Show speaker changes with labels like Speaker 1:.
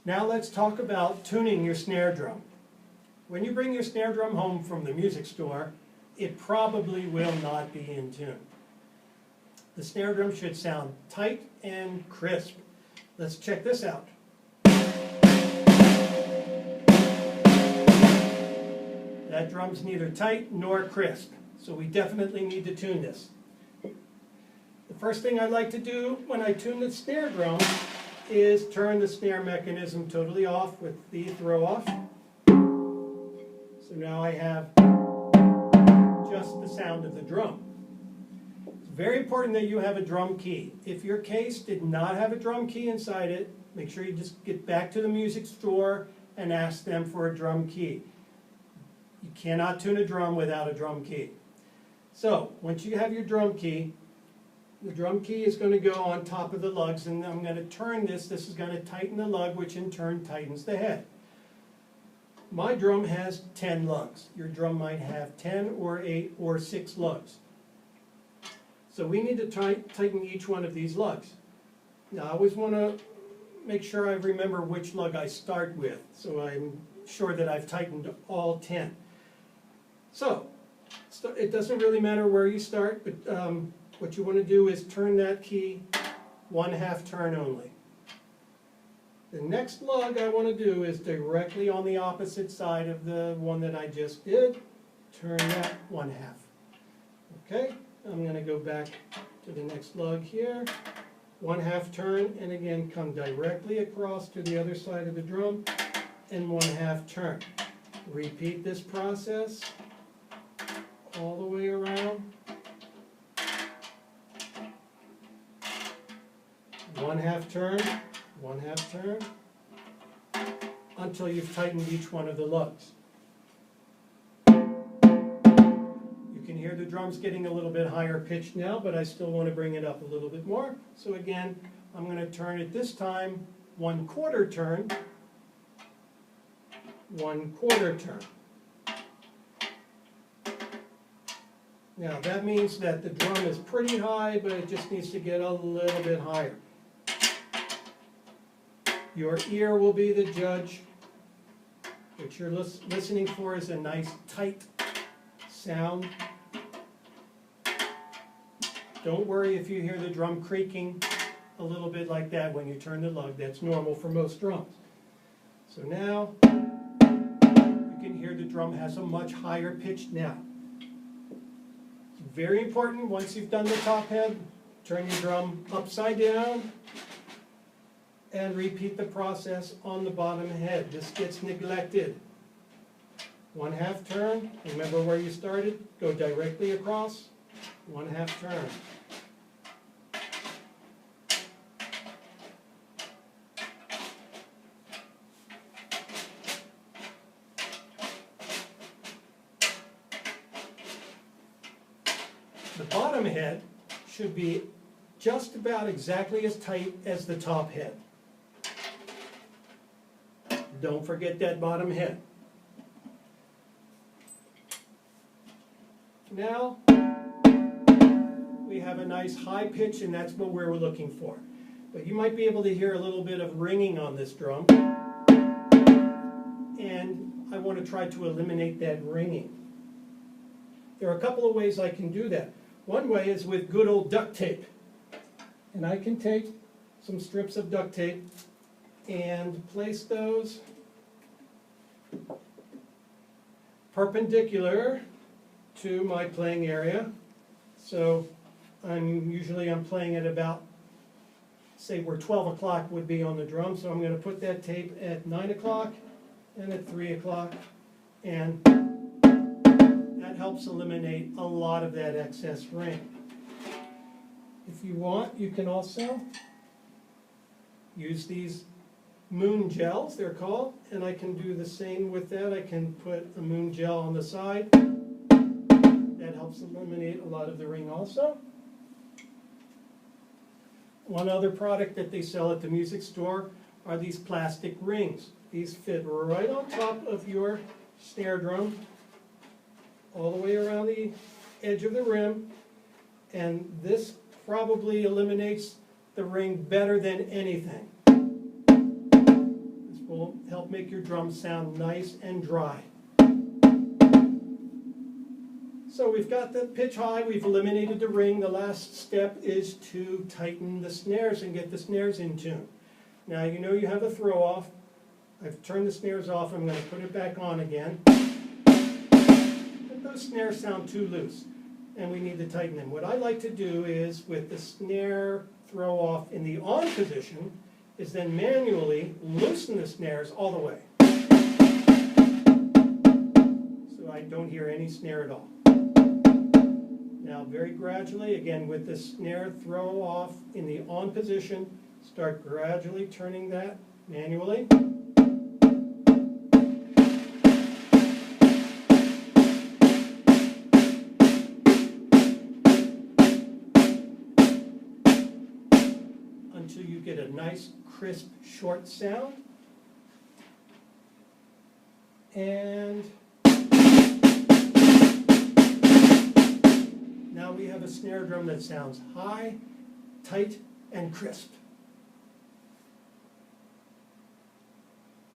Speaker 1: Now let's talk about tuning your snare drum. When you bring your snare drum home from the music store, it probably will not be in tune. The snare drum should sound tight and crisp. Let's check this out. That drum's neither tight nor crisp, so we definitely need to tune this. The first thing I like to do when I tune the snare drum is turn the snare mechanism totally off with the throw off. So now I have just the sound of the drum. It's very important that you have a drum key. If your case did not have a drum key inside it, make sure you just get back to the music store and ask them for a drum key. You cannot tune a drum without a drum key. So once you have your drum key, the drum key is going to go on top of the lugs, and I'm going to turn this. This is going to tighten the lug, which in turn tightens the head. My drum has 10 lugs. Your drum might have 10 or 8 or 6 lugs. So we need to tighten each one of these lugs. Now I always want to make sure I remember which lug I start with, so I'm sure that I've tightened all 10. So it doesn't really matter where you start, but what you want to do is turn that key 1/2 turn only. The next lug I want to do is directly on the opposite side of the one that I just did. Turn that 1/2. Okay, I'm going to go back to the next lug here. 1/2 turn, and again come directly across to the other side of the drum and 1/2 turn. Repeat this process all the way around. 1/2 turn, 1/2 turn, until you've tightened each one of the lugs. You can hear the drums getting a little bit higher pitched now, but I still want to bring it up a little bit more. So again, I'm going to turn it this time 1/4 turn, 1/4 turn. Now that means that the drum is pretty high, but it just needs to get a little bit higher. Your ear will be the judge. What you're listening for is a nice tight sound. Don't worry if you hear the drum creaking a little bit like that when you turn the lug. That's normal for most drums. So now you can hear the drum has a much higher pitch now. It's very important, once you've done the top head, turn your drum upside down and repeat the process on the bottom head. This gets neglected. 1/2 turn, remember where you started, go directly across, 1/2 turn. The bottom head should be just about exactly as tight as the top head. Don't forget that bottom head. Now we have a nice high pitch, and that's what we're looking for. But you might be able to hear a little bit of ringing on this drum, and I want to try to eliminate that ringing. There are a couple of ways I can do that. One way is with good old duct tape. And I can take some strips of duct tape and place those perpendicular to my playing area. So I'm playing at about, say where 12 o'clock would be on the drum. So I'm going to put that tape at 9 o'clock and at 3 o'clock, and that helps eliminate a lot of that excess ring. If you want, you can also use these moon gels, they're called, and I can do the same with that. I can put a moon gel on the side. That helps eliminate a lot of the ring also. One other product that they sell at the music store are these plastic rings. These fit right on top of your snare drum, all the way around the edge of the rim, and this probably eliminates the ring better than anything. This will help make your drums sound nice and dry. So we've got the pitch high, we've eliminated the ring. The last step is to tighten the snares and get the snares in tune. Now you know you have a throw off. I've turned the snares off, I'm going to put it back on again. But those snares sound too loose, and we need to tighten them. What I like to do is, with the snare throw off in the on position, is then manually loosen the snares all the way. So I don't hear any snare at all. Now very gradually, again with the snare throw off in the on position, start gradually turning that manually. Until you get a nice, crisp, short sound. And now we have a snare drum that sounds high, tight, and crisp.